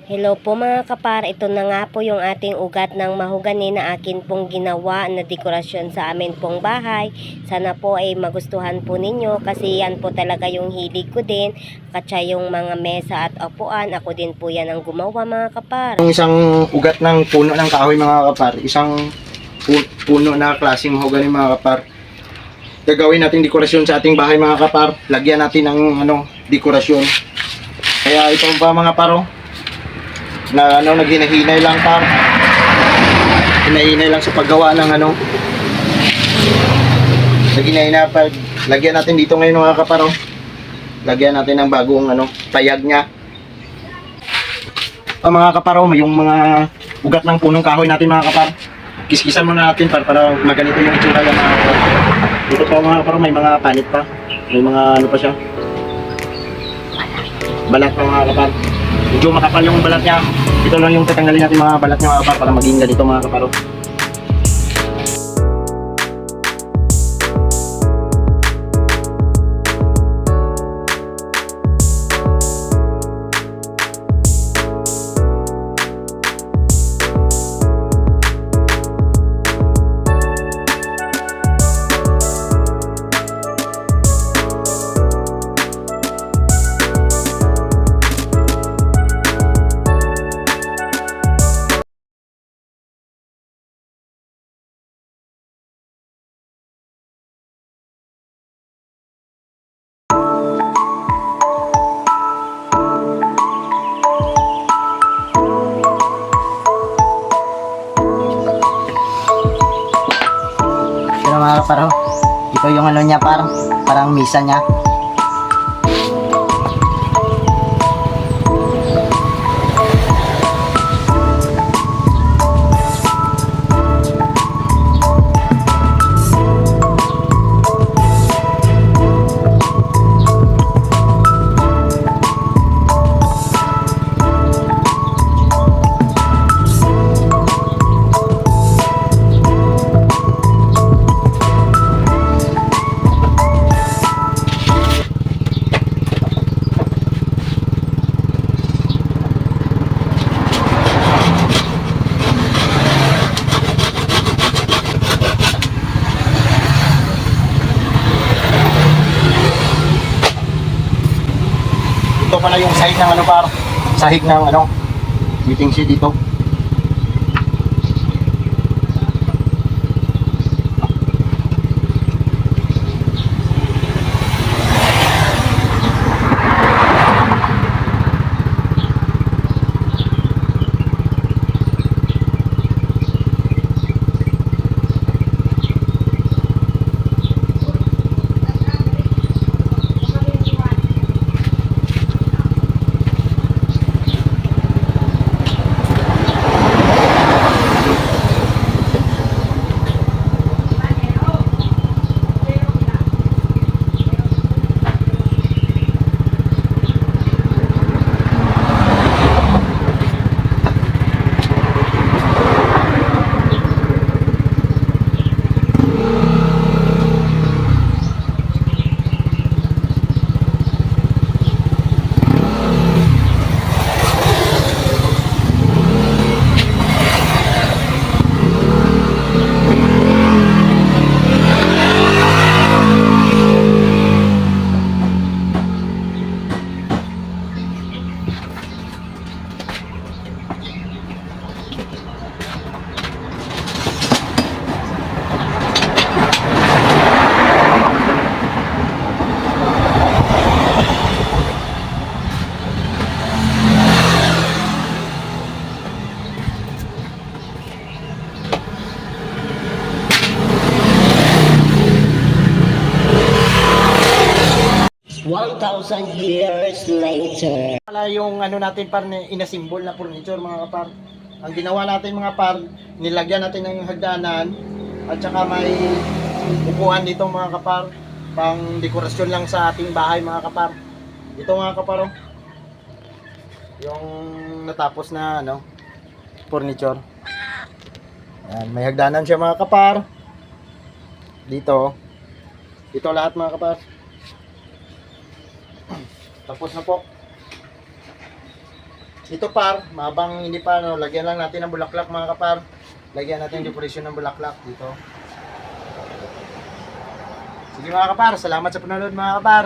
Hello po mga kapar, ito na nga po yung ating ugat ng mahogani na akin pong ginawa na dekorasyon sa amin pong bahay. Sana po ay magustuhan po ninyo kasi yan po talaga yung hilig ko din. Katsa yung mga mesa at upuan, ako din po yan ang gumawa mga kapar. Yung isang ugat ng puno ng kahoy mga kapar, isang puno na klaseng mahogani mga kapar. Gagawin natin dekorasyon sa ating bahay mga kapar. Lagyan natin ng dekorasyon. Kaya ito pa mga paro na naghinahinay lang par. Hinahinay lang sa paggawa ng naghinahinay pa. Lagyan natin dito ngayon mga kaparo. Lagyan natin ng bagong tayag niya. Mga kaparo, yung mga ugat ng punong kahoy natin mga kapar. Kiskisan muna natin para maganito yung itsura yan mga kapar. Dito po mga kaparo, may mga panit pa. May mga pa siya. Balat pa mga kapar. Medyo makapal yung balat niya. Ito lang yung tatanggalin natin mga balat niya mga kapar para maging ganito mga kaparo. Mga kaparo, ito yung niya parang misa niya. Ito pala yung sahig ng sahig ng meeting sheet dito. Years later. Wala yung natin inasimbol na furniture mga kapar. Ang ginawa natin mga par, nilagyan natin ng hagdanan at saka may upuan dito mga kapar, pang dekorasyon lang sa ating bahay mga kapar. Ito mga kapar, yung natapos na furniture. Yan, may hagdanan siya mga kapar. Dito lahat mga kapar. Tapos na po. ito par, mabang hindi pa, no, lagyan lang natin ng bulaklak mga kapar. Lagyan natin yung decoration ng bulaklak dito. Sige mga kapar, salamat sa panonood mga kapar.